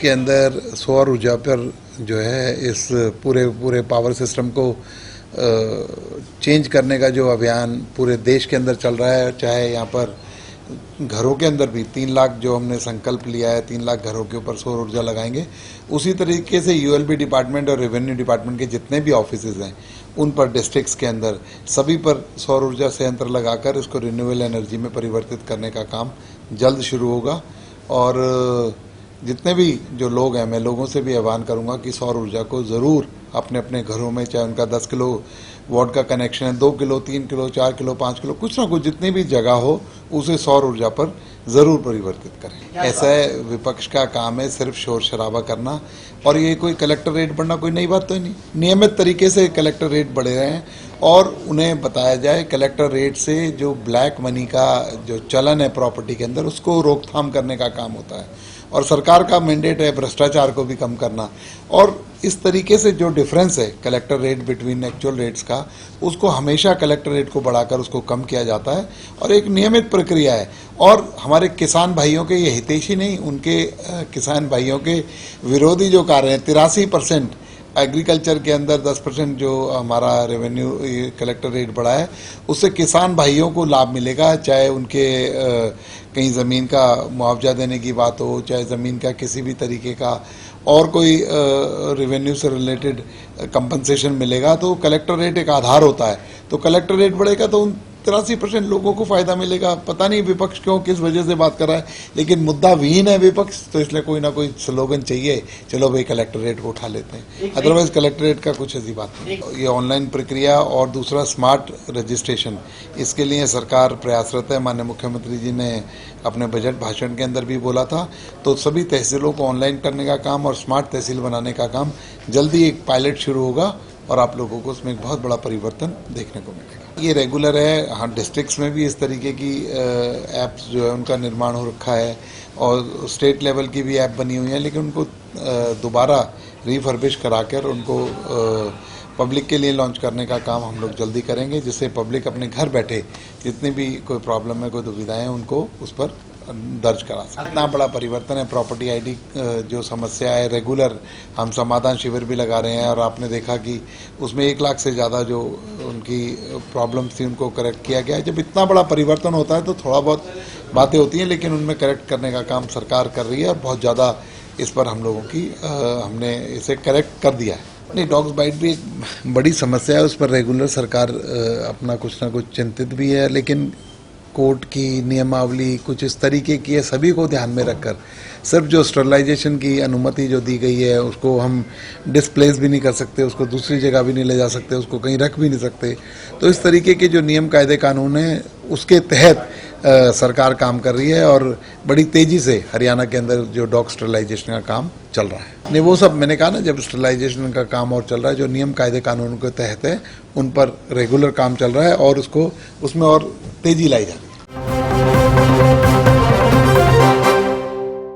के अंदर सौर ऊर्जा पर जो है इस पूरे पावर सिस्टम को चेंज करने का जो अभियान पूरे देश के अंदर चल रहा है, चाहे यहाँ पर घरों के अंदर भी 3 लाख जो हमने संकल्प लिया है, 3 लाख घरों के ऊपर सौर ऊर्जा लगाएंगे, उसी तरीके से यूएलबी डिपार्टमेंट और रेवेन्यू डिपार्टमेंट के जितने भी ऑफिसेज हैं उन पर डिस्ट्रिक्ट्स के अंदर सभी पर सौर ऊर्जा संयंत्र लगाकर इसको रिन्यूएबल एनर्जी में परिवर्तित करने का काम जल्द शुरू होगा। और जितने भी जो लोग हैं, मैं लोगों से भी आह्वान करूंगा कि सौर ऊर्जा को ज़रूर अपने अपने घरों में, चाहे उनका 10 किलो वाट का कनेक्शन है, 2 किलो, 3 किलो, 4 किलो, 5 किलो, कुछ ना कुछ जितनी भी जगह हो उसे सौर ऊर्जा पर ज़रूर परिवर्तित करें। ऐसा है, विपक्ष का काम है सिर्फ शोर शराबा करना, और ये कोई कलेक्टर रेट बढ़ना कोई नई बात तो नहीं। नियमित तरीके से कलेक्टर रेट बढ़े रहे हैं और उन्हें बताया जाए कलेक्टर रेट से जो ब्लैक मनी का जो चलन है प्रॉपर्टी के अंदर, उसको रोकथाम करने का काम होता है। और सरकार का मैंडेट है भ्रष्टाचार को भी कम करना, और इस तरीके से जो डिफरेंस है collector rate between actual rates का, उसको हमेशा कलेक्टर रेट को बढ़ाकर उसको कम किया जाता है और एक नियमित प्रक्रिया है। और हमारे किसान भाइयों के ये हितैषी नहीं, उनके किसान भाइयों के विरोधी जो कार्य हैं, 83% एग्रीकल्चर के अंदर 10% जो हमारा रेवेन्यू कलेक्टर रेट बढ़ा है, उससे किसान भाइयों को लाभ मिलेगा, चाहे उनके कहीं ज़मीन का मुआवजा देने की बात हो, चाहे ज़मीन का किसी भी तरीके का और कोई रेवेन्यू से रिलेटेड कंपनसेशन मिलेगा। तो कलेक्टर रेट एक आधार होता है, तो कलेक्टर रेट बढ़ेगा तो उन 83% लोगों को फायदा मिलेगा। पता नहीं विपक्ष क्यों किस वजह से बात कर रहा है, लेकिन मुद्दा विहीन है विपक्ष, तो इसलिए कोई ना कोई स्लोगन चाहिए, चलो भाई कलेक्टर रेट को उठा लेते हैं, अदरवाइज कलेक्टर रेट का कुछ ऐसी बात नहीं। ये ऑनलाइन प्रक्रिया और दूसरा स्मार्ट रजिस्ट्रेशन, इसके लिए सरकार प्रयासरत है। माननीय मुख्यमंत्री जी ने अपने बजट भाषण के अंदर भी बोला था, तो सभी तहसीलों को ऑनलाइन करने का काम और स्मार्ट तहसील बनाने का काम जल्दी एक पायलट शुरू होगा और आप लोगों को उसमें एक बहुत बड़ा परिवर्तन देखने को मिलेगा। ये रेगुलर है, हाँ, डिस्ट्रिक्ट्स में भी इस तरीके की ऐप्स जो है उनका निर्माण हो रखा है और स्टेट लेवल की भी ऐप बनी हुई है, लेकिन उनको दोबारा रिफर्बिश कराकर उनको पब्लिक के लिए लॉन्च करने का काम हम लोग जल्दी करेंगे, जिससे पब्लिक अपने घर बैठे जितनी भी कोई प्रॉब्लम है, कोई दुविधाएं, उनको उस पर दर्ज करा सकते। इतना बड़ा परिवर्तन है। प्रॉपर्टी आईडी जो समस्या है, रेगुलर हम समाधान शिविर भी लगा रहे हैं और आपने देखा कि उसमें 1 लाख से ज़्यादा जो उनकी प्रॉब्लम्स थी उनको करेक्ट किया गया है। जब इतना बड़ा परिवर्तन होता है तो थोड़ा बहुत बातें होती हैं, लेकिन उनमें करेक्ट करने का काम सरकार कर रही है और बहुत ज़्यादा इस पर हम लोगों की हमने इसे करेक्ट कर दिया है। नहीं, डॉग्स बाइट भी एक बड़ी समस्या है, उस पर रेगुलर सरकार अपना कुछ ना कुछ चिंतित भी है, लेकिन कोर्ट की नियमावली कुछ इस तरीके की है, सभी को ध्यान में रखकर सिर्फ जो स्टरलाइजेशन की अनुमति जो दी गई है उसको हम डिस्प्लेस भी नहीं कर सकते, उसको दूसरी जगह भी नहीं ले जा सकते, उसको कहीं रख भी नहीं सकते। तो इस तरीके के जो नियम कायदे कानून हैं उसके तहत सरकार काम कर रही है और बड़ी तेज़ी से हरियाणा के अंदर जो डॉग स्टरलाइजेशन का काम चल रहा है। नहीं, वो सब मैंने कहा ना, जब स्टरलाइजेशन का काम और चल रहा है, जो नियम कायदे कानून के तहत है उन पर रेगुलर काम चल रहा है और उसमें और तेज़ी लाई जा रही है।